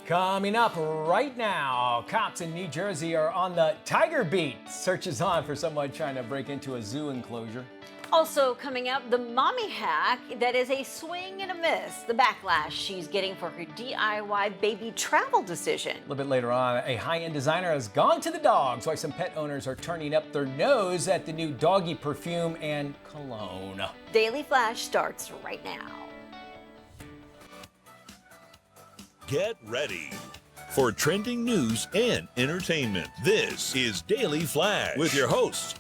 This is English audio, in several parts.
Coming up right now, cops in New Jersey are on the tiger beat. Search is on for someone trying to break into a zoo enclosure. Also coming up, the mommy hack that is a swing and a miss. The backlash she's getting for her DIY baby travel decision. A little bit later on, a high-end designer has gone to the dogs. Why some pet owners are turning up their nose at the new doggy perfume and cologne. Daily Flash starts right now. Get ready for trending news and entertainment. This is Daily Flash with your hosts,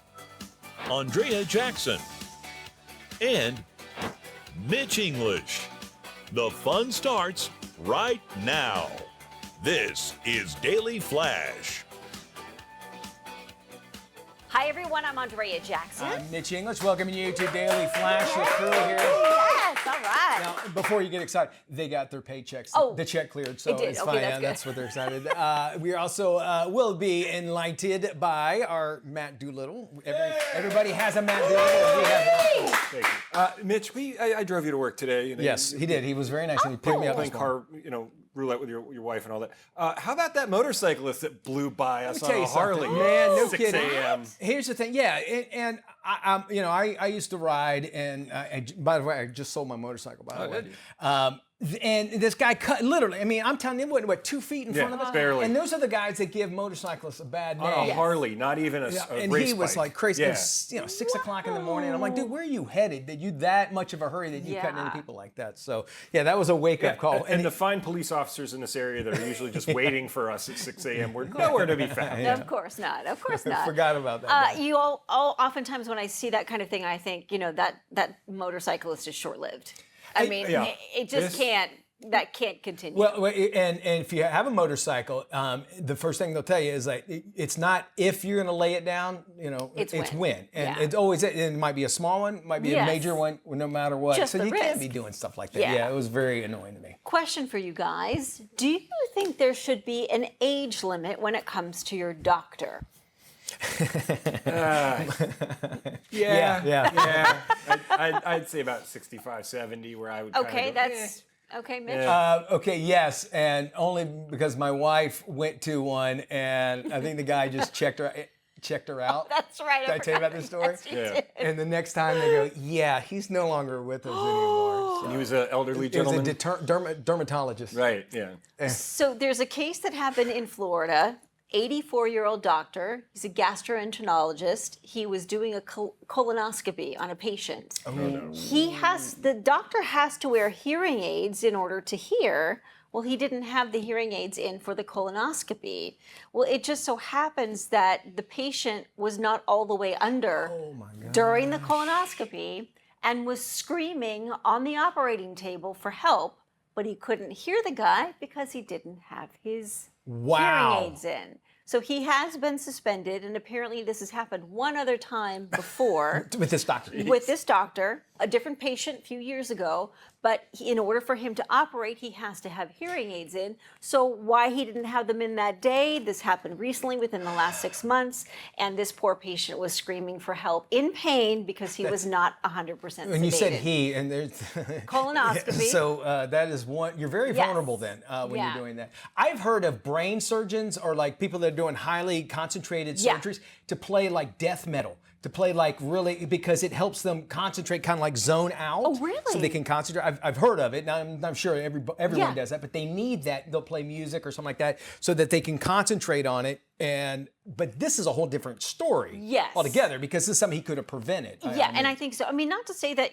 Andrea Jackson and Mitch English. The fun starts right now. This is Daily Flash. Hi everyone, I'm Andrea Jackson. I'm Mitch English, welcoming you to Daily Flash, your crew here. Yes, all right. Now, before you get excited, they got their paychecks. Oh, the check cleared, so it did. it's Okay, fine. that's Yeah, good. that's what they're excited. We also will be enlightened by our Matt Doolittle. Everybody has a Matt Doolittle. We have Thank you. Mitch, I drove you to work today. You know, Yes, he did. He was very nice, and he picked me up. Playing this morning. car, roulette with your wife and all that. How about that motorcyclist that blew by us Let me on tell a you something. Harley? Man, no 6 kidding. a.m. Here's the thing, yeah, and I used to ride, and by the way, I just sold my motorcycle. By the way, did you? And this guy cut literally. I mean, I'm telling you, what 2 feet in front of us? barely. And those are the guys that give motorcyclists a bad name. On a Harley, not even a, Yeah, a and race he was bike. like crazy. Yeah. It was, 6 o'clock in the morning. I'm like, dude, where are you headed? That you that much of a hurry that you cutting into people like that? So yeah, that was a wake up call. And the fine police officers in this area that are usually just waiting for us at 6 a.m. We're nowhere to be found. Of course not. Of course not. Forgot about that. You all oftentimes when I see that kind of thing, I think, that motorcyclist is short-lived. I mean, yeah. it just can't continue. Well, and if you have a motorcycle, the first thing they'll tell you is like it's not if you're going to lay it down, It's when. And Yeah. it's always it might be a small one, might be a Yes. major one, no matter what. Just so the you can't risk. be doing stuff like that. Yeah. Yeah, it was very annoying to me. Question for you guys. Do you think there should be an age limit when it comes to your doctor? Yeah. I'd say about 65, 70, where I would. Okay, kinda go, that's okay, Mitch. Okay, yes, and only because my wife went to one, and I think the guy just checked her out. That's right. Did I tell you about this story? Yes, you Yeah. did. And the next time they go, yeah, he's no longer with us anymore. So He was an elderly he was a gentleman. dermatologist. Right, yeah. So there's a case that happened in Florida. 84-year-old doctor. He's a gastroenterologist. He was doing a colonoscopy on a patient. Oh, no. The doctor has to wear hearing aids in order to hear. Well, he didn't have the hearing aids in for the colonoscopy. Well, it just so happens that the patient was not all the way under during the colonoscopy and was screaming on the operating table for help, but he couldn't hear the guy because he didn't have his Wow. hearing aids in. So he has been suspended, and apparently this has happened one other time before With this doctor. with this doctor, a different patient a few years ago, but in order for him to operate, he has to have hearing aids in. So why he didn't have them in that day, this happened recently within the last 6 months, and this poor patient was screaming for help in pain because he was not 100% sedated. When you said he, and there's Colonoscopy. So that is one. You're very Yes. vulnerable then when Yeah. you're doing that. I've heard of brain surgeons or like people that are doing highly concentrated Yeah. surgeries to play like death metal. To play like really because it helps them concentrate, kind of like zone out. Oh, really? So they can concentrate. I've heard of it. Now I'm sure everyone Yeah. does that, but they need that. They'll play music or something like that so that they can concentrate on it. But this is a whole different story Yes. altogether because this is something he could have prevented. Yeah, and I think so. I mean, not to say that,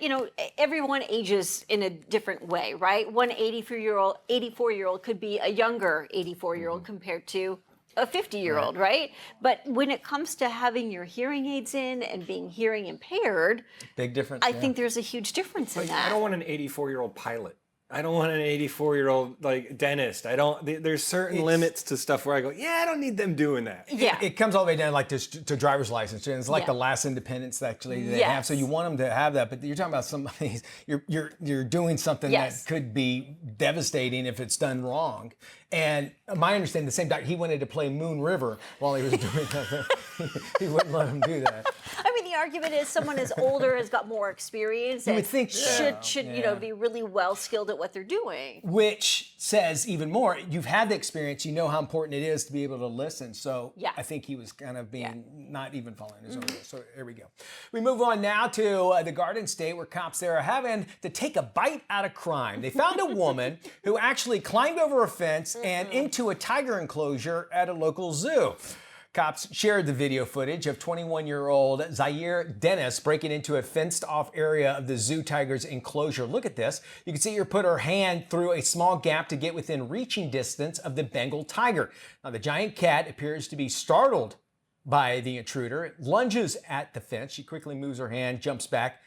everyone ages in a different way, right? One 84-year-old could be a younger 84-year-old compared to a 50-year-old, right? But when it comes to having your hearing aids in and being hearing impaired, Big difference. I yeah. think there's a huge difference in that. I don't want an 84-year-old pilot. I don't want an 84-year-old dentist. There's certain limits to stuff where I go, yeah, I don't need them doing that. Yeah. It comes all the way down like this to driver's license, and it's like Yeah. the last independence that actually they Yes. have. So you want them to have that, but you're talking about somebody you're doing something Yes. that could be devastating if it's done wrong. And my understanding, the same doctor, he wanted to play Moon River while he was doing that. He wouldn't let him do that. I mean, the the argument is someone is older, has got more experience, and would think so. should Yeah. be really well skilled at what they're doing. Which says even more, you've had the experience, you know how important it is to be able to listen. So Yeah. I think he was kind of being not even following his own rules. So there we go. We move on now to the Garden State, where cops there are having to take a bite out of crime. They found a woman who actually climbed over a fence and into a tiger enclosure at a local zoo. Cops shared the video footage of 21-year-old Zaire Dennis breaking into a fenced-off area of the zoo tiger's enclosure. Look at this. You can see her put her hand through a small gap to get within reaching distance of the Bengal tiger. Now, the giant cat appears to be startled by the intruder. It lunges at the fence. She quickly moves her hand, jumps back.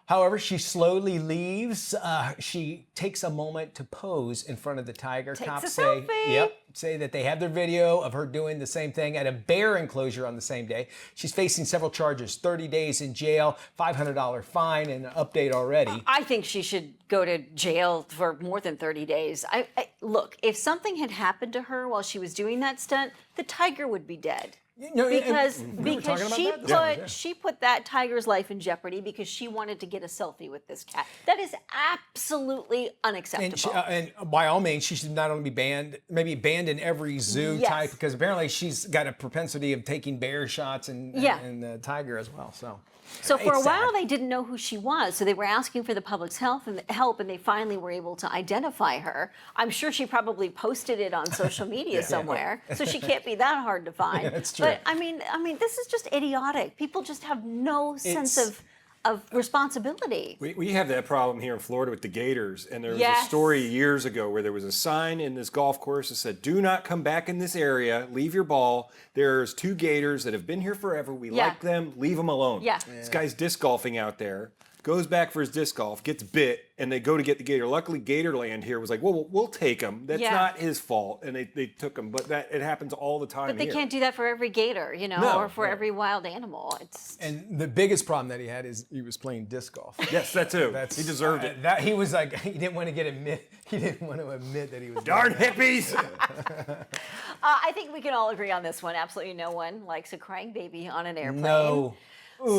However, she slowly leaves. She takes a moment to pose in front of the tiger. Takes Cops a say, selfie. say that they have their video of her doing the same thing at a bear enclosure on the same day. She's facing several charges, 30 days in jail, $500 fine, and an update already. I think she should go to jail for more than 30 days. Look, if something had happened to her while she was doing that stunt, the tiger would be dead. No, Because we were talking about that? she put that tiger's life in jeopardy because she wanted to get a selfie with this cat. That is absolutely unacceptable. And by all means, she should not only be banned, maybe banned in every zoo Yes. type, because apparently she's got a propensity of taking bear shots and the tiger as well. So for a It's while sad. they didn't know who she was, so they were asking for the public's help, and they finally were able to identify her. I'm sure she probably posted it on social media somewhere, so she can't be that hard to find. Yeah, that's true. But I mean, this is just idiotic. People just have no sense It's- of responsibility. We have that problem here in Florida with the gators, and there was Yes. a story years ago where there was a sign in this golf course that said, "Do not come back in this area. Leave your ball. There's 2 gators that have been here forever. We Yeah. like them. Leave them alone." Yeah. This guy's disc golfing out there, goes back for his disc golf, gets bit, and they go to get the gator. Luckily, Gatorland here was like, "Well, we'll take him. That's Yeah. not his fault," and they took him. But it happens all the time. But they here. can't do that for every gator, No, or for no. every wild animal. It's And the biggest problem that he had is he was playing disc golf. Yes, that too. That's He deserved it. That he was like he didn't want to admit that he was Darn doing that. hippies! I think we can all agree on this one. Absolutely no one likes a crying baby on an airplane. No.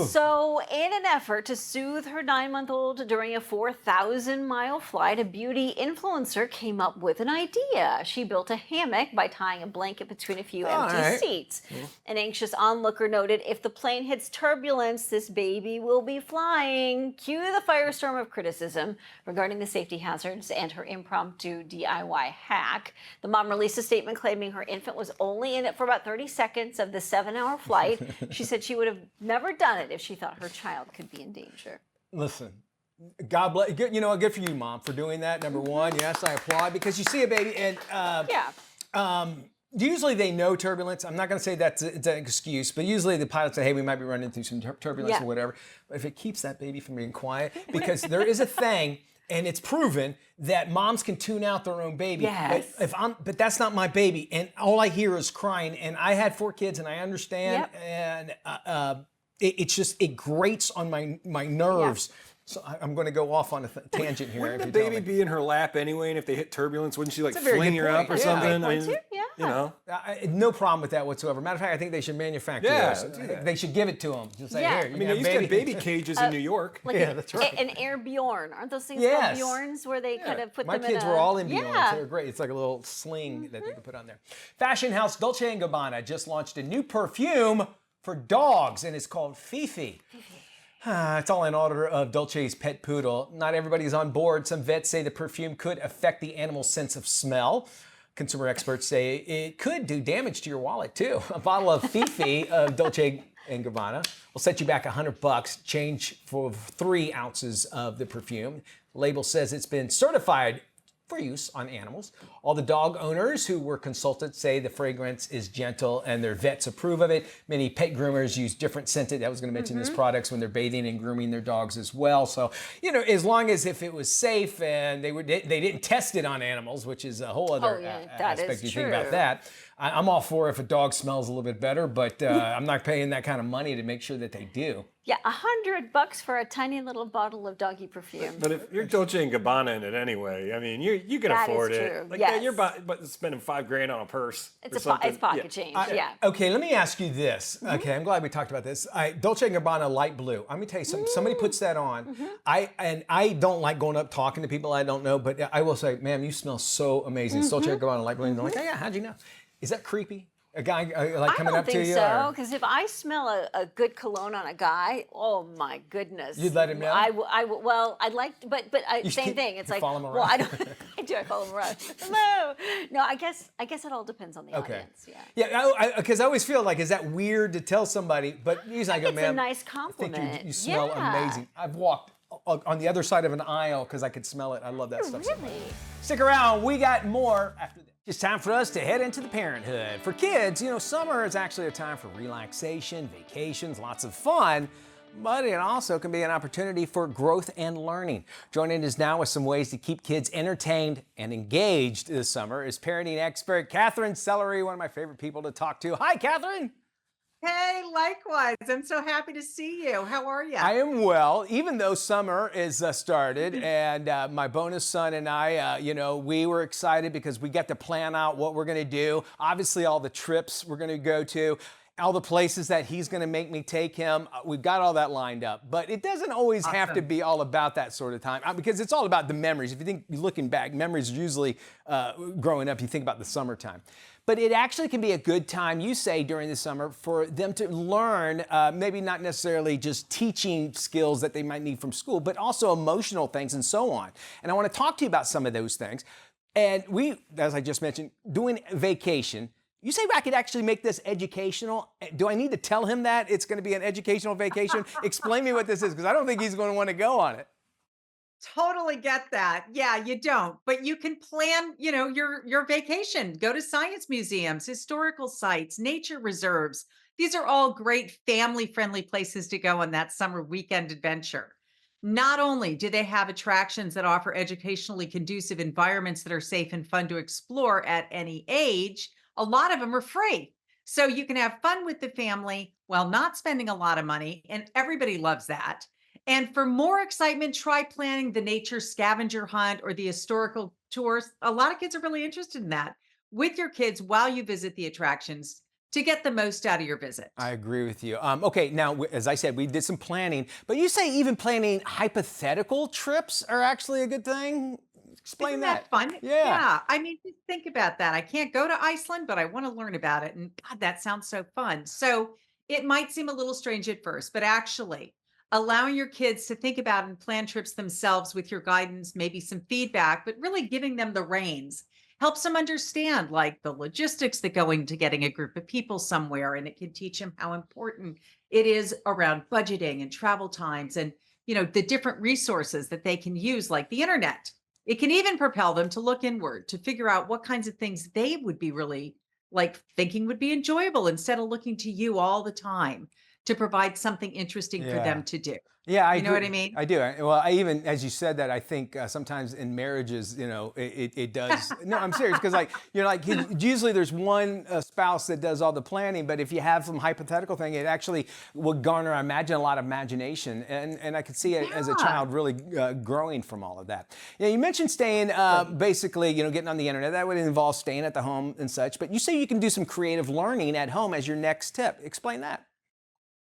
So, in an effort to soothe her 9-month-old during a 4,000-mile flight, a beauty influencer came up with an idea. She built a hammock by tying a blanket between a few empty right. seats. An anxious onlooker noted, "If the plane hits turbulence, this baby will be flying." Cue the firestorm of criticism regarding the safety hazards and her impromptu DIY hack. The mom released a statement claiming her infant was only in it for about 30 seconds of the 7-hour flight. She said she would have never done it if she thought her child could be in danger. Listen, God bless. Good, good for you, Mom, for doing that. Number one, yes, I applaud, because you see a baby and Yeah. usually they know turbulence. I'm not going to say it's an excuse, but usually the pilot say, "Hey, we might be running through some turbulence Yeah. or whatever." But if it keeps that baby from being quiet, because there is a thing. And it's proven that moms can tune out their own baby. Yes. But that's not my baby, and all I hear is crying. And I had 4 kids, and I understand. Yep. And it grates on my nerves. So I'm going to go off on a tangent here. Wouldn't if the you tell baby me. be in her lap anyway? And if they hit turbulence, wouldn't she like a very fling good her up point. or Yeah. something? Good point, too. Yeah. You know. No problem with that whatsoever. Matter of fact, I think they should manufacture Yeah, those. do I think that. they should give it to them. Just say, Yeah. here, you I mean, got they used to have baby cages in New York. Like Yeah, that's right. An Air Bjorn. Aren't those things Yes. called Bjorns where they kind of put My them in kids a... were all in Bjorns. Yeah. They were great. It's like a little sling that they can put on there. Fashion house Dolce & Gabbana just launched a new perfume for dogs, and it's called Fifi. It's all in honor of Dolce's pet poodle. Not everybody's on board. Some vets say the perfume could affect the animal's sense of smell. Consumer experts say it could do damage to your wallet, too. A bottle of Fifi of Dolce & Gabbana will set you back $100, change for 3 ounces of the perfume. The label says it's been certified for use on animals. All the dog owners who were consulted say the fragrance is gentle and their vets approve of it. Many pet groomers use different scented, I was going to mention these products when they're bathing and grooming their dogs as well. So, as long as if it was safe and they didn't test it on animals, which is a whole other that aspect is you think about true. that. I'm all for if a dog smells a little bit better, but I'm not paying that kind of money to make sure that they do. Yeah, $100 for a tiny little bottle of doggy perfume. But if you're Dolce and Gabbana in it anyway, I mean, you can That is afford true, it. Like yes. you're but spending $5,000 on a purse. It's or something. it's pocket change. Yeah. Okay, let me ask you this. Okay, I'm glad we talked about this. Dolce & Gabbana light blue. I'm gonna tell you something. Somebody puts that on. I don't like going up talking to people I don't know, but I will say, ma'am, you smell so amazing. It's Dolce & Gabbana light blue. And they're like, oh yeah, how'd you know? Is that creepy? A guy like coming up to you? I don't think so, because if I smell a good cologne on a guy, oh my goodness. You'd let him know? Well, I'd like, but same thing. It's you like, follow him well, I around? don't, I do, I follow him around. Hello. No, I guess it all depends on the audience, yeah. Yeah, because I always feel like, is that weird to tell somebody? But usually I go, It's a ma'am, nice I compliment. think you smell Yeah. amazing. I've walked on the other side of an aisle because I could smell it. I love that stuff so much. Really? Stick around, we got more after this. It's time for us to head into the parenthood. For kids, summer is actually a time for relaxation, vacations, lots of fun, but it also can be an opportunity for growth and learning. Joining us now with some ways to keep kids entertained and engaged this summer is parenting expert Catherine Sellery, one of my favorite people to talk to. Hi, Catherine. Hey, likewise. I'm so happy to see you. How are you? I am well, even though summer is started, and my bonus son and I, we were excited because we got to plan out what we're going to do. Obviously, all the trips we're going to go to, all the places that he's going to make me take him. We've got all that lined up, but it doesn't always have to be all about that sort of time because it's all about the memories. If you think, looking back, memories are usually growing up, you think about the summertime. But it actually can be a good time, you say, during the summer for them to learn, maybe not necessarily just teaching skills that they might need from school, but also emotional things and so on. And I want to talk to you about some of those things. And we, as I just mentioned, doing vacation. You say I could actually make this educational. Do I need to tell him that it's going to be an educational vacation? Explain me what this is, because I don't think he's going to want to go on it. Totally get that. Yeah, you don't, but you can plan, your vacation. Go to science museums, historical sites, nature reserves. These are all great family-friendly places to go on that summer weekend adventure. Not only do they have attractions that offer educationally conducive environments that are safe and fun to explore at any age, a lot of them are free. So you can have fun with the family while not spending a lot of money, and everybody loves that. And for more excitement, try planning the nature scavenger hunt or the historical tours. A lot of kids are really interested in that with your kids while you visit the attractions to get the most out of your visit. I agree with you. Okay, now, as I said, we did some planning, but you say even planning hypothetical trips are actually a good thing? Explain Isn't that. that fun? Yeah. I mean, just think about that. I can't go to Iceland, but I want to learn about it. And God, that sounds so fun. So it might seem a little strange at first, but actually, allowing your kids to think about and plan trips themselves with your guidance, maybe some feedback, but really giving them the reins helps them understand like the logistics that go into getting a group of people somewhere. And it can teach them how important it is around budgeting and travel times and, the different resources that they can use, like the internet. It can even propel them to look inward to figure out what kinds of things they would be really like thinking would be enjoyable instead of looking to you all the time to provide something interesting for them to do. Yeah, I You know agree. what I mean? I do. Well, I even, as you said that, I think sometimes in marriages, it does. No, I'm serious, because usually there's one spouse that does all the planning, but if you have some hypothetical thing, it actually will garner, I imagine, a lot of imagination, and I could see it as a child really growing from all of that. You mentioned staying, basically, getting on the internet. That would involve staying at the home and such, but you say you can do some creative learning at home as your next tip. Explain that.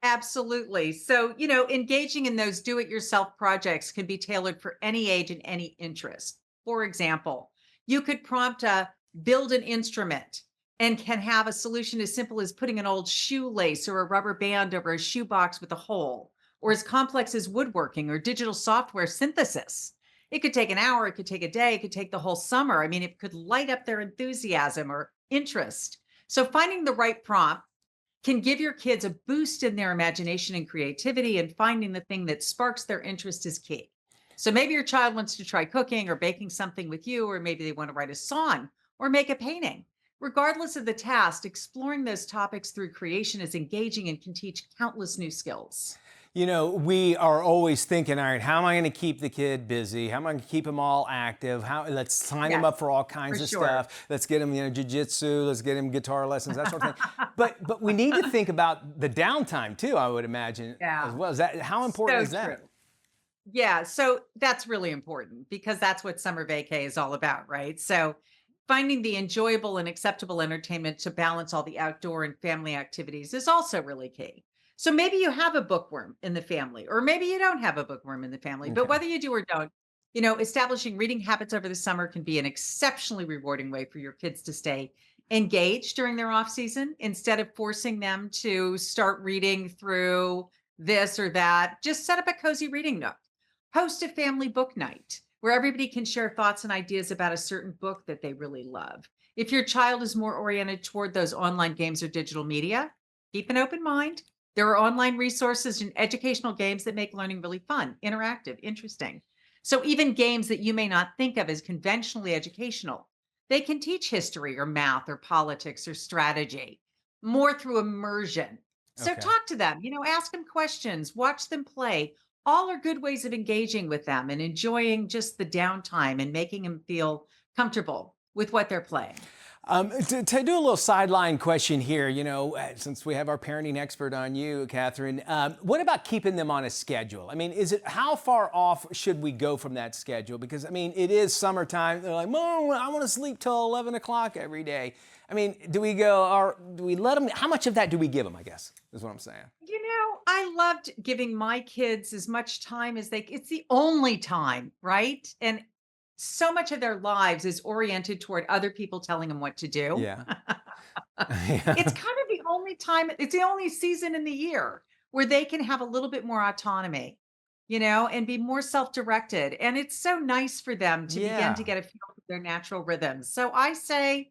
Absolutely. So, engaging in those do it yourself projects can be tailored for any age and any interest. For example, you could prompt a build an instrument and can have a solution as simple as putting an old shoelace or a rubber band over a shoebox with a hole, or as complex as woodworking or digital software synthesis. It could take an hour, it could take a day, it could take the whole summer. I mean, it could light up their enthusiasm or interest. So, finding the right prompt can give your kids a boost in their imagination and creativity, and finding the thing that sparks their interest is key. So maybe your child wants to try cooking or baking something with you, or maybe they want to write a song or make a painting. Regardless of the task, exploring those topics through creation is engaging and can teach countless new skills. You know, we are always thinking, all right, how am I going to keep the kid busy? How am I going to keep them all active? Let's sign them up for all kinds of stuff. Let's get them, jiu-jitsu. Let's get them guitar lessons, that sort of thing. But we need to think about the downtime too, I would imagine, as well. How important is that? True. Yeah, so that's really important because that's what summer vacay is all about, right? So finding the enjoyable and acceptable entertainment to balance all the outdoor and family activities is also really key. So maybe you have a bookworm in the family, or maybe you don't have a bookworm in the family, but whether you do or don't, establishing reading habits over the summer can be an exceptionally rewarding way for your kids to stay engaged during their off season instead of forcing them to start reading through this or that. Just set up a cozy reading nook. Host a family book night where everybody can share thoughts and ideas about a certain book that they really love. If your child is more oriented toward those online games or digital media, keep an open mind. There are online resources and educational games that make learning really fun, interactive, interesting. So even games that you may not think of as conventionally educational, they can teach history or math or politics or strategy more through immersion. So talk to them, ask them questions, watch them play. All are good ways of engaging with them and enjoying just the downtime and making them feel comfortable with what they're playing. To do a little sideline question here, since we have our parenting expert on you, Catherine, what about keeping them on a schedule? I mean, how far off should we go from that schedule? Because, it is summertime. They're like, Mom, I want to sleep till 11 o'clock every day. Do we let them, how much of that do we give them, I guess, is what I'm saying. I loved giving my kids as much time as it's the only time, right? And so much of their lives is oriented toward other people telling them what to do. Yeah. It's kind of the only time, it's the only season in the year where they can have a little bit more autonomy, and be more self-directed. And it's so nice for them to begin to get a feel for their natural rhythms. So I say,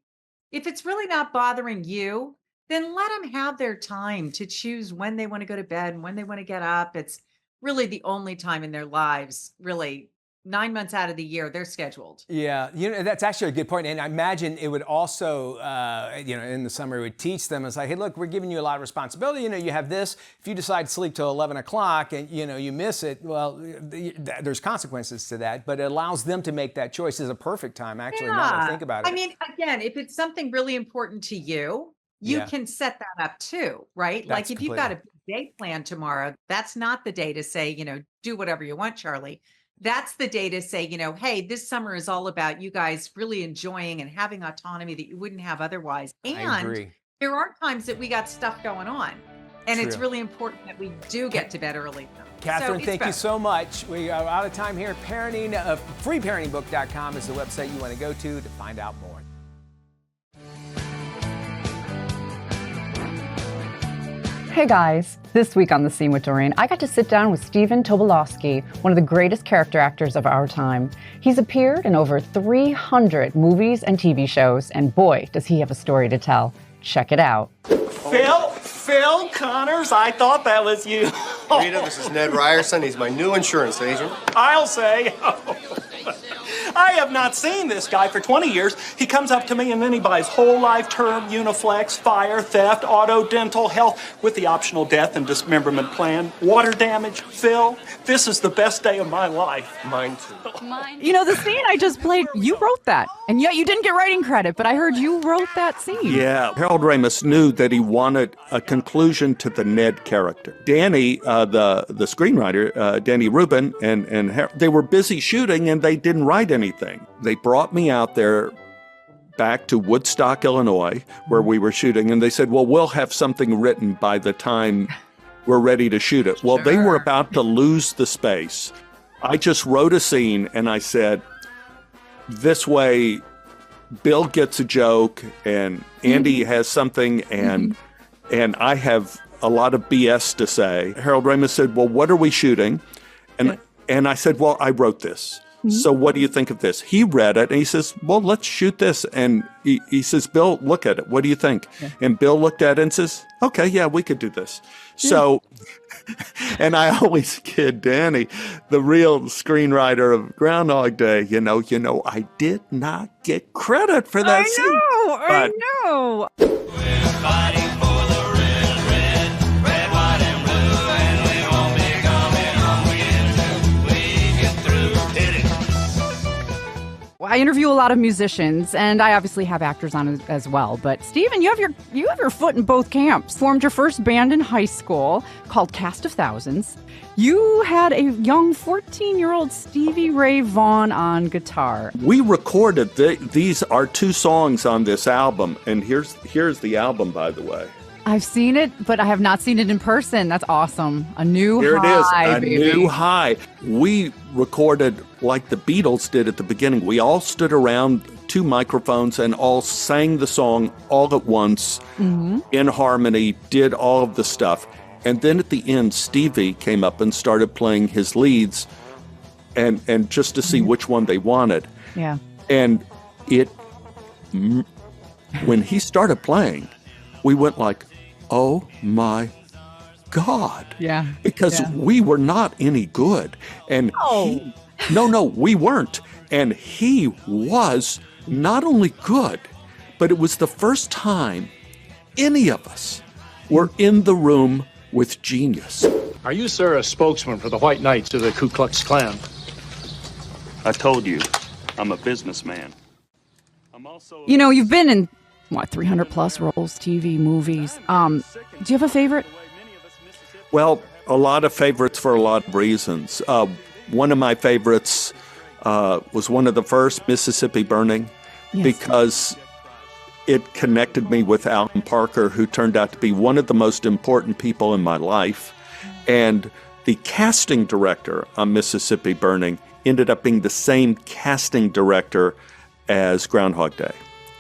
if it's really not bothering you, then let them have their time to choose when they want to go to bed and when they want to get up. It's really the only time in their lives, really 9 months out of the year, they're scheduled. Yeah, that's actually a good point. And I imagine it would also, in the summer, it would teach them, it's like, hey, look, we're giving you a lot of responsibility. You have this. If you decide to sleep till 11 o'clock and, you miss it, well, there's consequences to that. But it allows them to make that choice. Is a perfect time, actually, now that I think about it. Again, if it's something really important to you, you can set that up too, right? Like if you've got a day plan tomorrow, that's not the day to say, do whatever you want, Charlie. That's the day to say, hey, this summer is all about you guys really enjoying and having autonomy that you wouldn't have otherwise. And there are times that we got stuff going on. And it's really important that we do get to bed early. Catherine, thank you so much. We are out of time here. Freeparentingbook.com is the website you want to go to find out more. Hey guys, this week on The Scene with Doreen, I got to sit down with Stephen Tobolowsky, one of the greatest character actors of our time. He's appeared in over 300 movies and TV shows, and boy, does he have a story to tell. Check it out. Phil Connors, I thought that was you. Rita, this is Ned Ryerson. He's my new insurance agent. I'll say. I have not seen this guy for 20 years. He comes up to me and then he buys whole life term, Uniflex, fire, theft, auto, dental, health, with the optional death and dismemberment plan. Water damage. Phil, this is the best day of my life. Mine too. The scene I just played, you wrote that. And yet you didn't get writing credit, but I heard you wrote that scene. Yeah, Harold Ramis knew that he wanted a conclusion to the Ned character. Danny, the screenwriter, Danny Rubin, and Harold, they were busy shooting and they didn't write anything. They brought me out there back to Woodstock, Illinois, where we were shooting, and they said, well, we'll have something written by the time we're ready to shoot it. Well, they were about to lose the space. I just wrote a scene and I said, this way Bill gets a joke and Andy has something and I have a lot of BS to say. Harold Ramis said, well, what are we shooting? And I said, well, I wrote this. So what do you think of this? He read it and he says, well, let's shoot this. And he says, Bill, look at it. What do you think? Yeah. And Bill looked at it and says, okay, yeah, we could do this. So, and I always kid Danny, the real screenwriter of Groundhog Day, I did not get credit for that scene. I know. We're fighting for the red, white, and blue, and we won't be I interview a lot of musicians, and I obviously have actors on as well. But Steven, you have your foot in both camps. Formed your first band in high school called Cast of Thousands. You had a young 14-year-old Stevie Ray Vaughan on guitar. We recorded these are 2 songs on this album, and here's the album, by the way. I've seen it, but I have not seen it in person. That's awesome. A new Here high, it is, a baby. new high. We recorded like the Beatles did at the beginning. We all stood around 2 microphones and all sang the song all at once in harmony, did all of the stuff. And then at the end, Stevie came up and started playing his leads and just to see which one they wanted. Yeah. And when he started playing, we went like, oh my God. Yeah. Because we were not any good. And no, we weren't. And he was not only good, but it was the first time any of us were in the room with genius. Are you, sir, a spokesman for the White Knights of the Ku Klux Klan? I told you, I'm a businessman. You know, you've been in, 300 plus roles, TV, movies. Do you have a favorite? Well, a lot of favorites for a lot of reasons. One of my favorites was one of the first, Mississippi Burning, because it connected me with Alan Parker, who turned out to be one of the most important people in my life. And the casting director on Mississippi Burning ended up being the same casting director as Groundhog Day.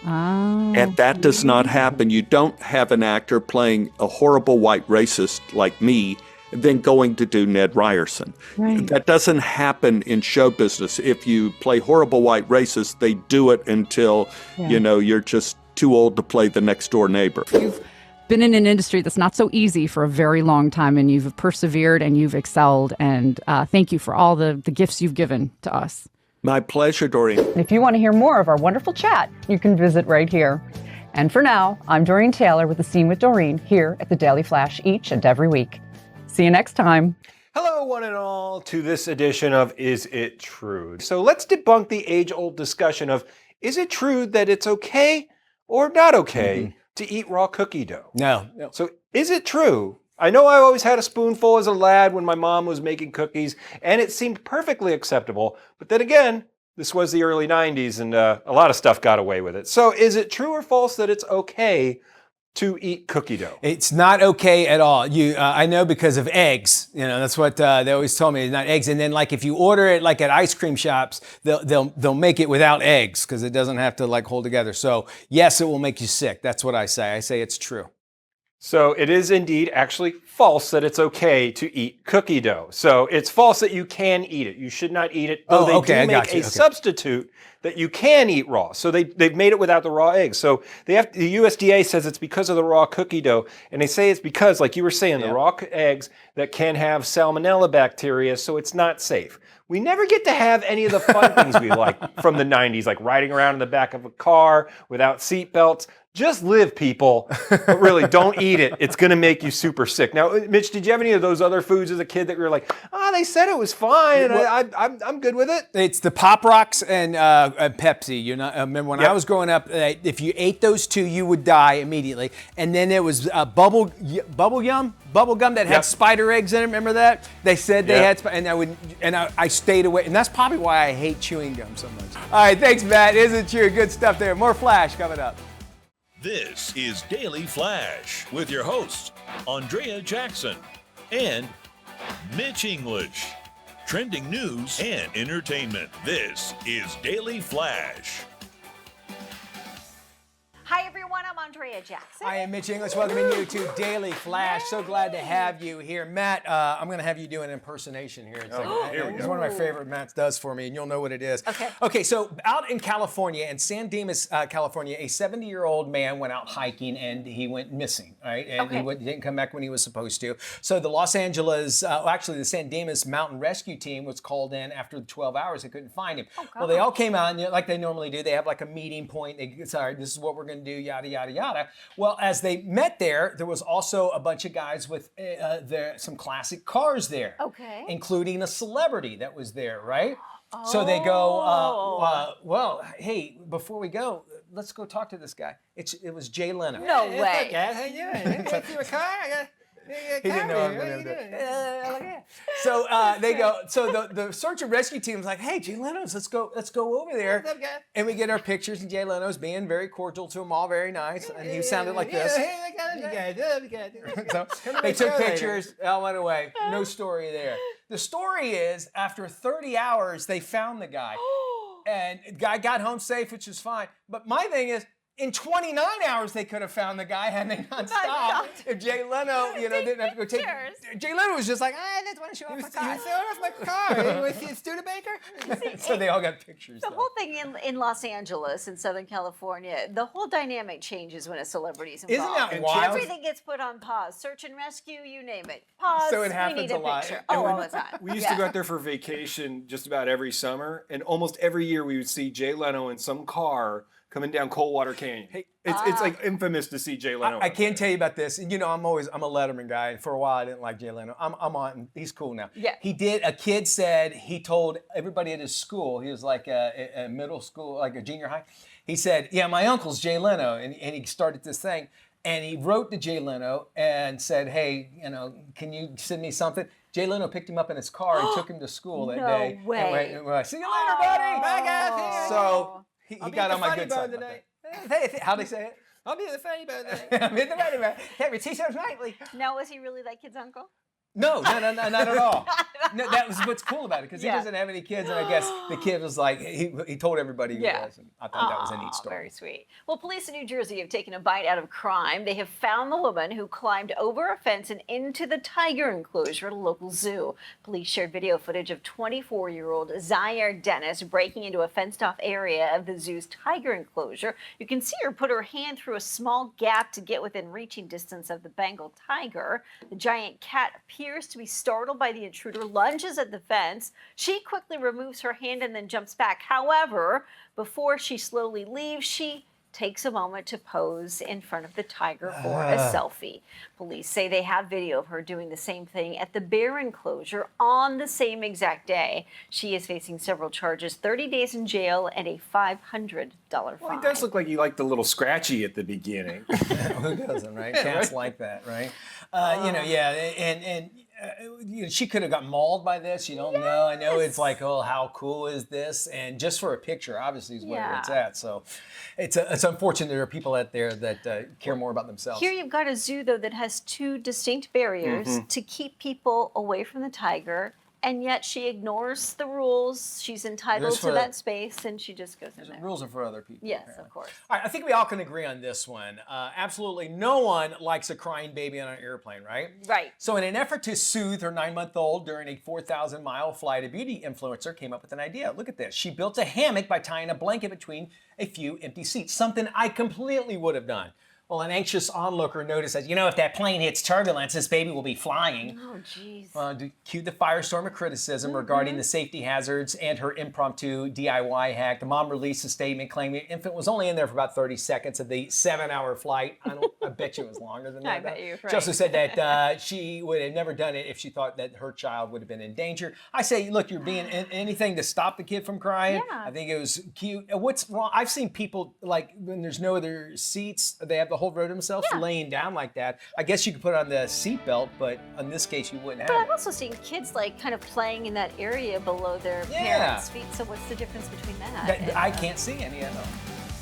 Oh. And that does not happen. You don't have an actor playing a horrible white racist like me and then going to do Ned Ryerson. Right. That doesn't happen in show business. If you play horrible white racist, they do it until, you're just too old to play the next door neighbor. You've been in an industry that's not so easy for a very long time, and you've persevered and you've excelled. And thank you for all the gifts you've given to us. My pleasure, Doreen. If you want to hear more of our wonderful chat, you can visit right here. And for now, I'm Doreen Taylor with The Scene with Doreen here at the Daily Flash each and every week. See you next time. Hello, one and all, to this edition of Is It True? So let's debunk the age-old discussion of, is it true that it's okay or not okay to eat raw cookie dough? No. So is it true? I know I always had a spoonful as a lad when my mom was making cookies, and it seemed perfectly acceptable. But then again, this was the early 90s, and a lot of stuff got away with it. So is it true or false that it's okay to eat cookie dough? It's not okay at all. I know because of eggs. That's what they always told me. It's not eggs. And then, like, if you order it like at ice cream shops, they'll make it without eggs because it doesn't have to like hold together. So yes, it will make you sick. That's what I say. I say it's true. So it is indeed actually false that it's okay to eat cookie dough. So it's false that you can eat it. You should not eat it. Though they do make a substitute that you can eat raw. So they've made it without the raw eggs. So the USDA says it's because of the raw cookie dough. And they say it's because, like you were saying, the raw eggs that can have salmonella bacteria, so it's not safe. We never get to have any of the fun things we like from the 90s, like riding around in the back of a car without seatbelts. Just live, people, but really don't eat it. It's going to make you super sick. Now, Mitch, did you have any of those other foods as a kid that you were like, they said it was fine, and I'm good with it? It's the Pop Rocks and Pepsi. Remember when I was growing up, if you ate those two, you would die immediately. And then there was bubble gum that had spider eggs in it. Remember that? They said they had, and I stayed away. And that's probably why I hate chewing gum so much. All right, thanks, Matt. Isn't true? Good stuff there. More Flash coming up. This is Daily Flash with your hosts, Andrea Jackson and Mitch English. Trending news and entertainment. This is Daily Flash. Hi, everyone. I'm Andrea Jackson. I am Mitch English, welcoming you to Daily Flash. So glad to have you here. Matt, I'm going to have you do an impersonation here. It's one of my favorite Matt does for me, and you'll know what it is. Okay, so out in California, in San Dimas, California, a 70-year-old man went out hiking, and he went missing, right? And he didn't come back when he was supposed to. So the the San Dimas Mountain Rescue Team was called in after 12 hours. They couldn't find him. Well, they all came out, and like they normally do, they have like a meeting point. They sorry, this is what we're going to do, yada, yada, yada. Well, as they met there was also a bunch of guys with some classic cars there. Including a celebrity that was there, right? So they go, well, hey, before we go, let's go talk to this guy. It was Jay Leno. No way. How you doing? You a car? He didn't know I was going to do it. So they go. So the search and rescue team's like, "Hey, Jay Leno's, let's go over there." What's up, guy? And we get our pictures, and Jay Leno's being very cordial to them all, very nice, and he sounded like this. So they took pictures. All went away. No story there. The story is, after 30 hours, they found the guy, and the guy got home safe, which is fine. But my thing is, in 29 hours, they could have found the guy had they not stopped. If Jay Leno, didn't have to go take. Jay Leno was just like, I just want to show off my car. You showed off my car. Was he a Studebaker? So they all got pictures. The whole thing in Los Angeles, in Southern California, the whole dynamic changes when a celebrity's involved. Isn't that wild? Everything gets put on pause. Search and rescue, you name it. Pause. So it happens we need a lot. Picture. And all the time. We used to go out there for vacation just about every summer, and almost every year we would see Jay Leno in some car coming down Coldwater Canyon. Hey, it's like infamous to see Jay Leno. I can't tell you about this. And I'm a Letterman guy, and for a while I didn't like Jay Leno. I'm on. He's cool now. Yeah. A kid said he told everybody at his school. He was like a middle school, like a junior high. He said, "Yeah, my uncle's Jay Leno," and he started this thing. And he wrote to Jay Leno and said, "Hey, can you send me something?" Jay Leno picked him up in his car and took him to school that day. No way. And see you later, buddy. Bye, guys. So he got on my good side tonight. Hey, how'd they say it? I'll be at the funny bone tonight. I'm in the funny bone. Every T-shirts nightly. Now, was he really that kid's uncle? No, not at all. No, that was what's cool about it, because he doesn't have any kids, and I guess the kid was like, he told everybody who was, and I thought that was a neat story. Very sweet. Well, police in New Jersey have taken a bite out of crime. They have found the woman who climbed over a fence and into the tiger enclosure at a local zoo. Police shared video footage of 24-year-old Zaire Dennis breaking into a fenced-off area of the zoo's tiger enclosure. You can see her put her hand through a small gap to get within reaching distance of the Bengal tiger. The giant cat appears to be startled by the intruder, lunges at the fence. She quickly removes her hand and then jumps back. However, before she slowly leaves, she takes a moment to pose in front of the tiger for a selfie. Police say they have video of her doing the same thing at the bear enclosure on the same exact day. She is facing several charges, 30 days in jail and a $500 fine. Well, he does look like you liked the little scratchy at the beginning. Who doesn't, right? Cats like that, right? She could have got mauled by this. You don't know. I know it's like, oh, how cool is this? And just for a picture, obviously, is where it's at. So it's unfortunate there are people out there that care more about themselves. Here you've got a zoo, though, that has two distinct barriers to keep people away from the tiger. And yet she ignores the rules. She's entitled to that space, and she just goes in there. Rules are for other people. Yes, apparently. of course. All right, I think we all can agree on this one. Absolutely no one likes a crying baby on an airplane, right? Right. So in an effort to soothe her 9-month-old during a 4,000-mile flight, a beauty influencer came up with an idea. Look at this. She built a hammock by tying a blanket between a few empty seats, something I completely would have done. Well, an anxious onlooker noticed that, if that plane hits turbulence, this baby will be flying. Oh, jeez. To cue the firestorm of criticism regarding the safety hazards and her impromptu DIY hack, the mom released a statement claiming the infant was only in there for about 30 seconds of the 7-hour flight. I bet you it was longer than that. I bet you're right. She also said that she would have never done it if she thought that her child would have been in danger. I say, look, you're being anything to stop the kid from crying. Yeah. I think it was cute. What's wrong? I've seen people, like, when there's no other seats, they have the whole row to themselves laying down like that. I guess you could put on the seatbelt, but in this case, you wouldn't have But it. I've also seen kids kind of playing in that area below their parents' feet. So what's the difference between that? I can't see any of them.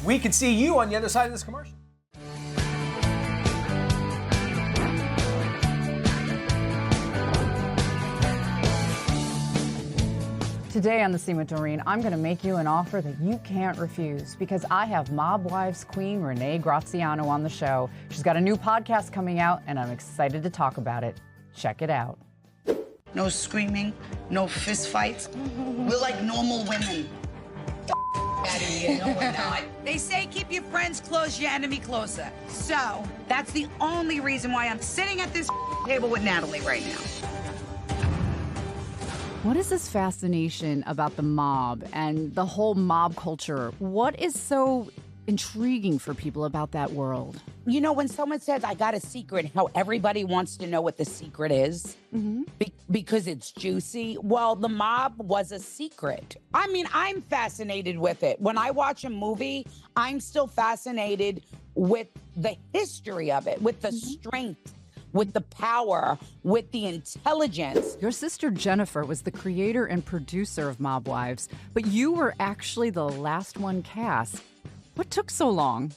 We could see you on the other side of this commercial. Today on The Scene with Doreen, I'm going to make you an offer that you can't refuse because I have Mob Wives queen Renee Graziano on the show. She's got a new podcast coming out, and I'm excited to talk about it. Check it out. No screaming, no fist fights. We're like normal women. Out of here, no, we're not. They say keep your friends close, your enemy closer. So that's the only reason why I'm sitting at this table with Natalie right now. What is this fascination about the mob and the whole mob culture? What is so intriguing for people about that world? You know, when someone says, I got a secret, how everybody wants to know what the secret is because it's juicy. Well, the mob was a secret. I mean, I'm fascinated with it. When I watch a movie, I'm still fascinated with the history of it, with the strength, with the power, with the intelligence. Your sister Jennifer was the creator and producer of Mob Wives, but you were actually the last one cast. What took so long?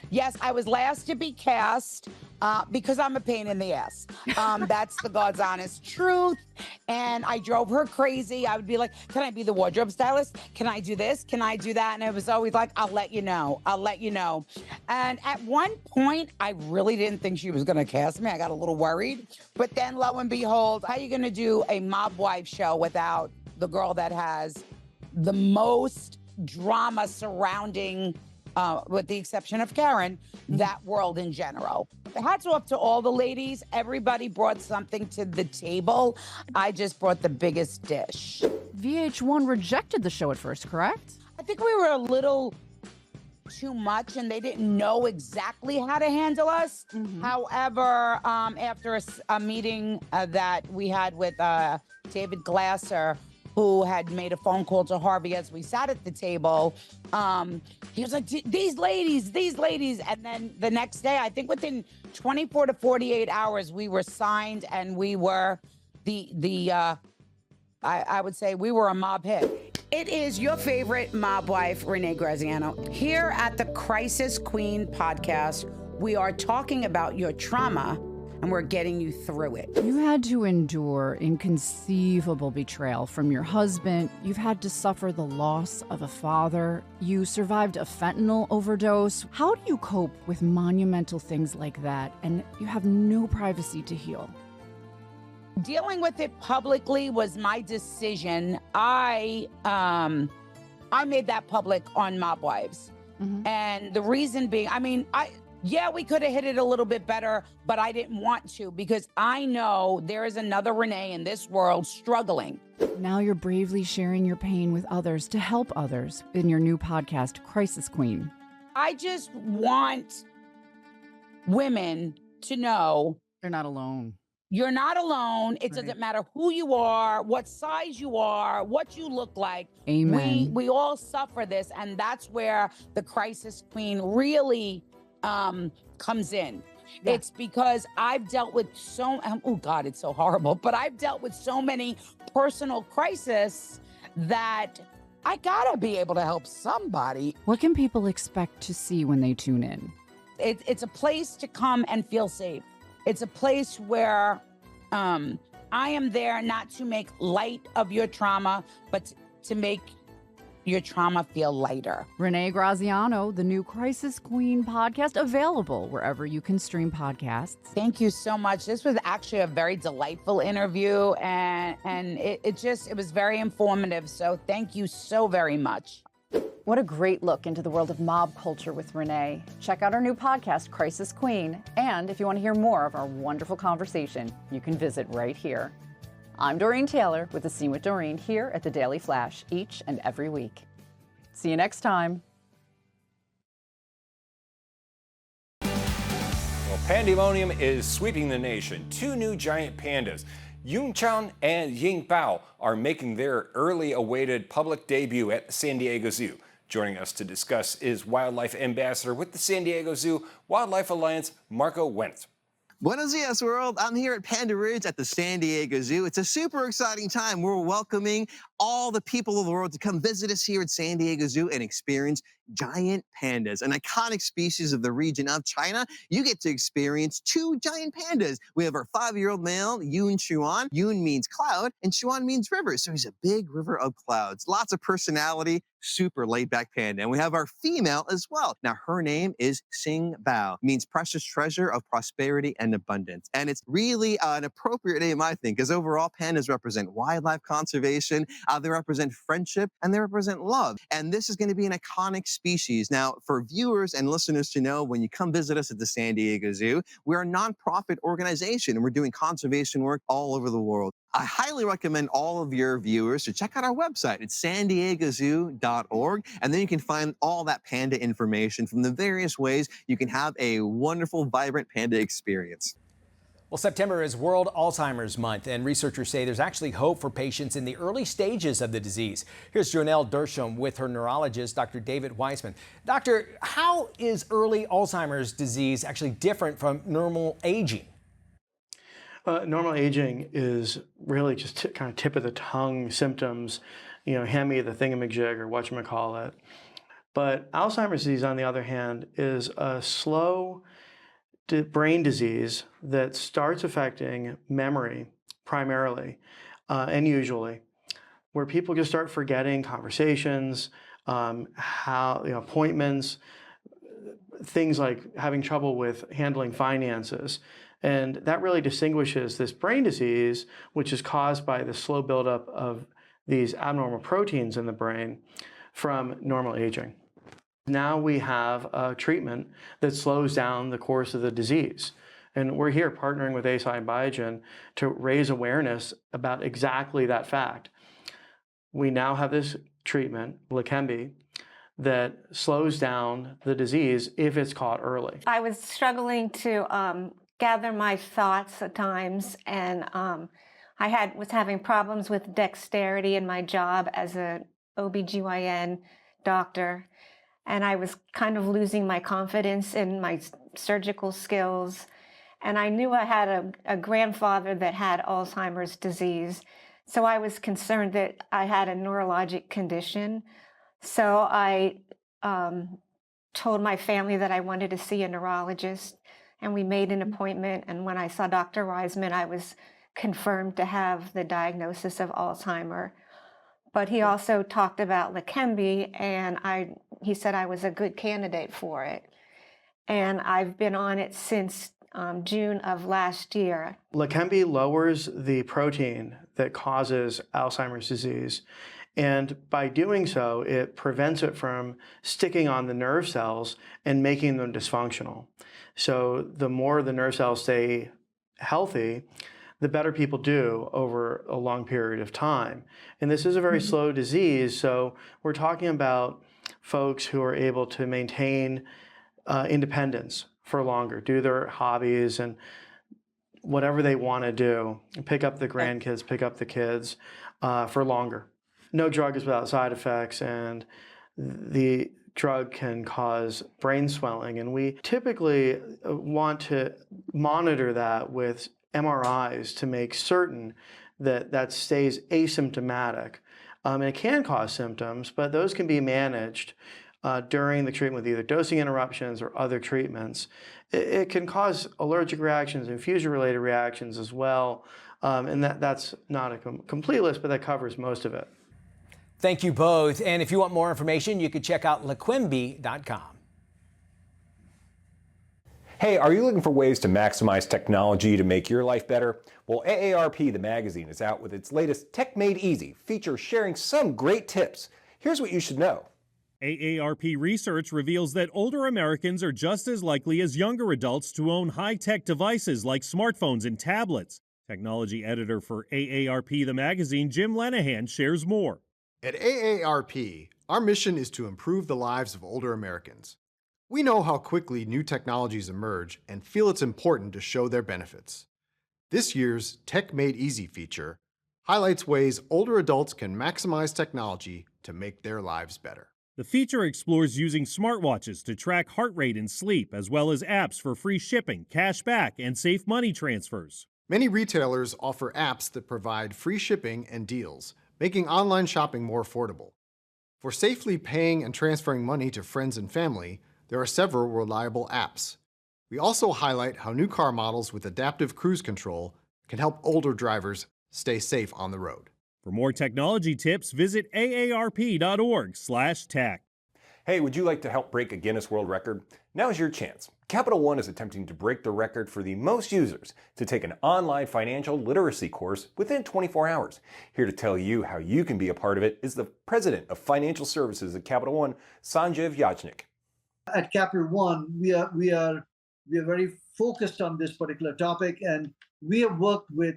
Yes, I was last to be cast because I'm a pain in the ass. That's the God's honest truth. And I drove her crazy. I would be like, can I be the wardrobe stylist? Can I do this? Can I do that? And it was always like, I'll let you know. I'll let you know. And at one point, I really didn't think she was going to cast me. I got a little worried. But then lo and behold, how are you going to do a Mob Wife show without the girl that has the most drama surrounding with the exception of Karen, that world in general. Hats off to all the ladies. Everybody brought something to the table. I just brought the biggest dish. VH1 rejected the show at first, correct? I think we were a little too much and they didn't know exactly how to handle us. However, after a meeting that we had with David Glasser, who had made a phone call to Harvey as we sat at the table. He was like, these ladies. And then the next day, I think within 24 to 48 hours, we were signed and we were I would say we were a mob hit. It is your favorite mob wife, Renee Graziano. Here at the Crisis Queen podcast, we are talking about your trauma and we're getting you through it. You had to endure inconceivable betrayal from your husband. You've had to suffer the loss of a father. You survived a fentanyl overdose. How do you cope with monumental things like that and you have no privacy to heal? Dealing with it publicly was my decision. I made that public on Mob Wives. And the reason being, yeah, we could have hit it a little bit better, but I didn't want to because I know there is another Renee in this world struggling. Now you're bravely sharing your pain with others to help others in your new podcast, Crisis Queen. I just want women to know they're not alone. You're not alone. It doesn't matter who you are, what size you are, what you look like. Amen. We all suffer this, and that's where the Crisis Queen really comes in. Yeah. It's because I've dealt with oh God, it's so horrible, but I've dealt with so many personal crises that I gotta be able to help somebody. What can people expect to see when they tune in? It's a place to come and feel safe. It's a place where I am there not to make light of your trauma, but to make your trauma feel lighter. Renee Graziano, the new Crisis Queen podcast, available wherever you can stream podcasts. Thank you so much. This was actually a very delightful interview and it was very informative. So thank you so very much. What a great look into the world of mob culture with Renee. Check out our new podcast, Crisis Queen. And if you want to hear more of our wonderful conversation, you can visit right here. I'm Doreen Taylor with The Scene with Doreen here at the Daily Flash each and every week. See you next time. Well, pandemonium is sweeping the nation. Two new giant pandas, Yunchan and Yingbao, are making their early awaited public debut at the San Diego Zoo. Joining us to discuss is Wildlife Ambassador with the San Diego Zoo Wildlife Alliance, Marco Wendt. Buenos dias, world. I'm here at Panda Ridge at the San Diego Zoo. It's a super exciting time. We're welcoming all the people of the world to come visit us here at San Diego Zoo and experience giant pandas, an iconic species of the region of China. You get to experience two giant pandas. We have our 5-year-old male, Yun Xuan. Yun means cloud, and Xuan means river. So he's a big river of clouds. Lots of personality, super laid-back panda. And we have our female as well. Now, her name is Xing Bao, means precious treasure of prosperity and abundance. And it's really an appropriate name, I think, because overall, pandas represent wildlife conservation, they represent friendship, and they represent love. And this is going to be an iconic species. Now, for viewers and listeners to know, when you come visit us at the San Diego Zoo, we're a nonprofit organization and we're doing conservation work all over the world. I highly recommend all of your viewers to check out our website. It's sandiegozoo.org, and then you can find all that panda information from the various ways you can have a wonderful, vibrant panda experience. Well, September is World Alzheimer's Month, and researchers say there's actually hope for patients in the early stages of the disease. Here's Jonelle Dersham with her neurologist, Dr. David Weissman. Doctor, how is early Alzheimer's disease actually different from normal aging? Normal aging is really just kind of tip of the tongue symptoms, hand me the thingamajig or whatchamacallit. But Alzheimer's disease, on the other hand, is a slow brain disease that starts affecting memory primarily and usually, where people just start forgetting conversations, appointments, things like having trouble with handling finances. And that really distinguishes this brain disease, which is caused by the slow buildup of these abnormal proteins in the brain, from normal aging. Now we have a treatment that slows down the course of the disease. And we're here partnering with Eisai and Biogen to raise awareness about exactly that fact. We now have this treatment, Leqembi, that slows down the disease if it's caught early. I was struggling to gather my thoughts at times, and I was having problems with dexterity in my job as an OBGYN doctor. And I was kind of losing my confidence in my surgical skills. And I knew I had a grandfather that had Alzheimer's disease. So I was concerned that I had a neurologic condition. So I told my family that I wanted to see a neurologist. And we made an appointment. And when I saw Dr. Weissman, I was confirmed to have the diagnosis of Alzheimer's. But he also talked about Leqembi, and he said I was a good candidate for it. And I've been on it since June of last year. Leqembi lowers the protein that causes Alzheimer's disease. And by doing so, it prevents it from sticking on the nerve cells and making them dysfunctional. So the more the nerve cells stay healthy, the better people do over a long period of time. And this is a very slow disease, so we're talking about folks who are able to maintain independence for longer, do their hobbies and whatever they want to do, pick up the grandkids, pick up the kids for longer. No drug is without side effects, and the drug can cause brain swelling, and we typically want to monitor that with MRIs to make certain that that stays asymptomatic. And it can cause symptoms, but those can be managed during the treatment with either dosing interruptions or other treatments. It can cause allergic reactions, infusion-related reactions as well, and that's not a complete list, but that covers most of it. Thank you both. And if you want more information, you can check out leqembi.com. Hey, are you looking for ways to maximize technology to make your life better? Well, AARP, the magazine, is out with its latest Tech Made Easy feature sharing some great tips. Here's what you should know. AARP research reveals that older Americans are just as likely as younger adults to own high-tech devices like smartphones and tablets. Technology editor for AARP, the magazine, Jim Lenahan, shares more. At AARP, our mission is to improve the lives of older Americans. We know how quickly new technologies emerge and feel it's important to show their benefits. This year's Tech Made Easy feature highlights ways older adults can maximize technology to make their lives better. The feature explores using smartwatches to track heart rate and sleep, as well as apps for free shipping, cash back, and safe money transfers. Many retailers offer apps that provide free shipping and deals, making online shopping more affordable. For safely paying and transferring money to friends and family, there are several reliable apps. We also highlight how new car models with adaptive cruise control can help older drivers stay safe on the road. For more technology tips, visit aarp.org/tech. Hey, would you like to help break a Guinness World Record? Now's your chance. Capital One is attempting to break the record for the most users to take an online financial literacy course within 24 hours. Here to tell you how you can be a part of it is the President of Financial Services at Capital One, Sanjeev Yajnik. At Capital One, we are very focused on this particular topic, and we have worked with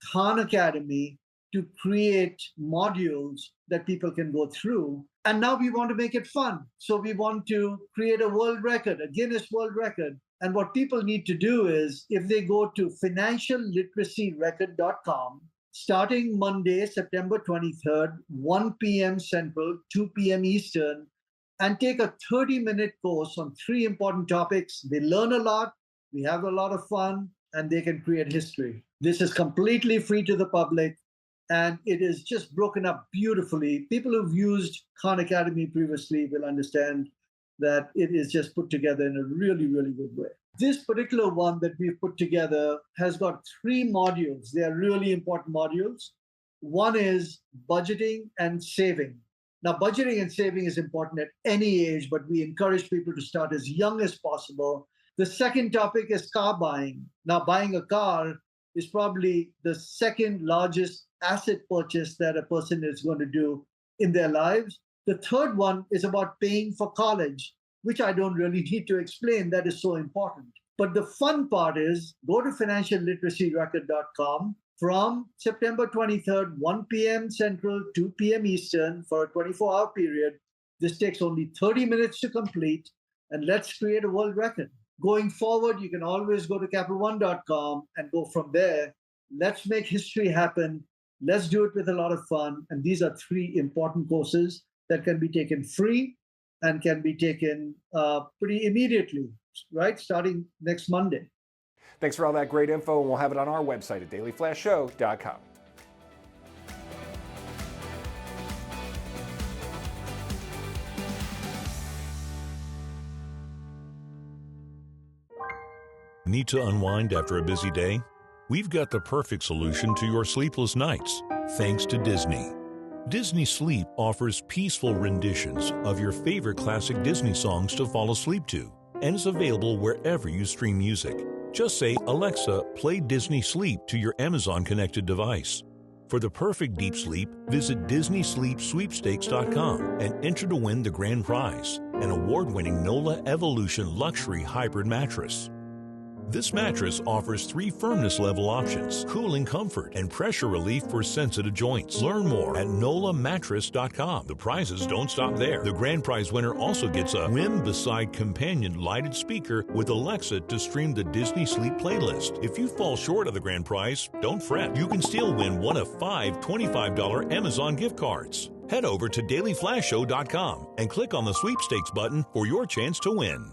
Khan Academy to create modules that people can go through. And now we want to make it fun. So we want to create a world record, a Guinness World Record. And what people need to do is, if they go to financialliteracyrecord.com, starting Monday, September 23rd, 1 p.m. Central, 2 p.m. Eastern, and take a 30-minute course on 3 important topics. They learn a lot, we have a lot of fun, and they can create history. This is completely free to the public, and it is just broken up beautifully. People who've used Khan Academy previously will understand that it is just put together in a really, really good way. This particular one that we've put together has got 3 modules. They are really important modules. One is budgeting and saving. Now, budgeting and saving is important at any age, but we encourage people to start as young as possible. The second topic is car buying. Now, buying a car is probably the second largest asset purchase that a person is going to do in their lives. The third one is about paying for college, which I don't really need to explain. That is so important. But the fun part is go to financialliteracyrecord.com from September 23rd, 1 p.m. Central, 2 p.m. Eastern for a 24-hour period. This takes only 30 minutes to complete, and let's create a world record. Going forward, you can always go to CapitalOne.com and go from there. Let's make history happen. Let's do it with a lot of fun. And these are 3 important courses that can be taken free and can be taken pretty immediately, right? Starting next Monday. Thanks for all that great info, and we'll have it on our website at dailyflashshow.com. Need to unwind after a busy day? We've got the perfect solution to your sleepless nights, thanks to Disney. Disney Sleep offers peaceful renditions of your favorite classic Disney songs to fall asleep to, and is available wherever you stream music. Just say, "Alexa, play Disney Sleep" to your Amazon-connected device. For the perfect deep sleep, visit DisneySleepSweepstakes.com and enter to win the grand prize, an award-winning NOLA Evolution Luxury Hybrid Mattress. This mattress offers 3 firmness level options, cooling comfort, and pressure relief for sensitive joints. Learn more at NOLAmattress.com. The prizes don't stop there. The grand prize winner also gets a Whim Beside companion lighted speaker with Alexa to stream the Disney Sleep playlist. If you fall short of the grand prize, don't fret. You can still win one of 5 $25 Amazon gift cards. Head over to dailyflashshow.com and click on the sweepstakes button for your chance to win.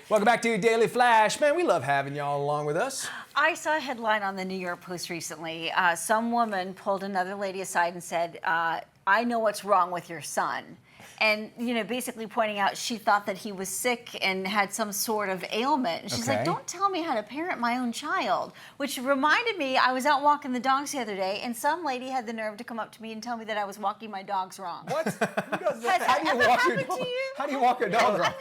Welcome back to Daily Flash. Man, we love having y'all along with us. I saw a headline on the New York Post recently. Some woman pulled another lady aside and said, I know what's wrong with your son. And, basically pointing out she thought that he was sick and had some sort of ailment. And she's like, don't tell me how to parent my own child. Which reminded me, I was out walking the dogs the other day, and some lady had the nerve to come up to me and tell me that I was walking my dogs wrong. What? Has that ever happened to you? How do you walk a dog wrong? I'm like,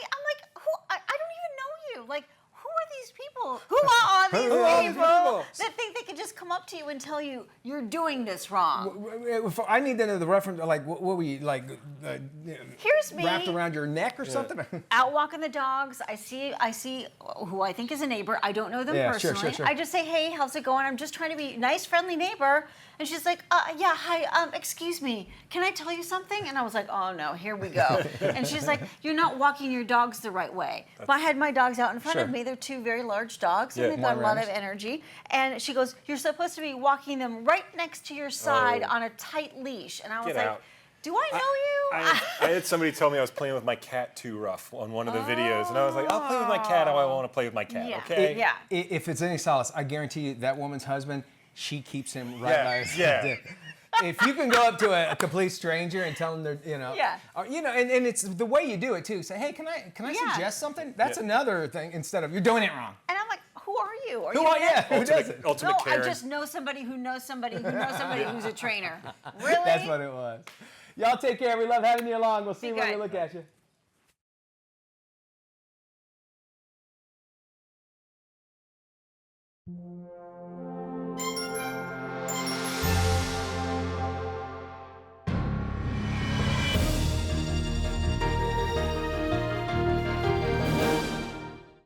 I don't even know you. Like, who are these people? Who are these people that think they can just come up to you and tell you you're doing this wrong? I need to know the reference. Like, what were you like? Here's me wrapped around your neck or something. Out walking the dogs. I see who I think is a neighbor. I don't know them personally. Sure. I just say, hey, how's it going? I'm just trying to be a nice, friendly neighbor. And she's like, yeah, hi, excuse me, can I tell you something? And I was like, oh no, here we go. And she's like, you're not walking your dogs the right way. But I had my dogs out in front of me. They're 2 very large dogs, and they've got a lot of energy. And she goes, you're supposed to be walking them right next to your side on a tight leash. And I was like, do I know you? I had somebody tell me I was playing with my cat too rough on one of the videos, and I was like, I'll play with my cat how I want to play with my cat, okay? If it's any solace, I guarantee you that woman's husband, she keeps him right by his dick. If you can go up to a complete stranger and tell them they're, and it's the way you do it too. Say, hey, can I suggest something? That's another thing instead of you're doing it wrong. And I'm like, who are you? Who does it? Ultimate Karen. I just know somebody who knows somebody who knows somebody who's a trainer. Really? That's what it was. Y'all take care. We love having you along. We'll see you when we look at you.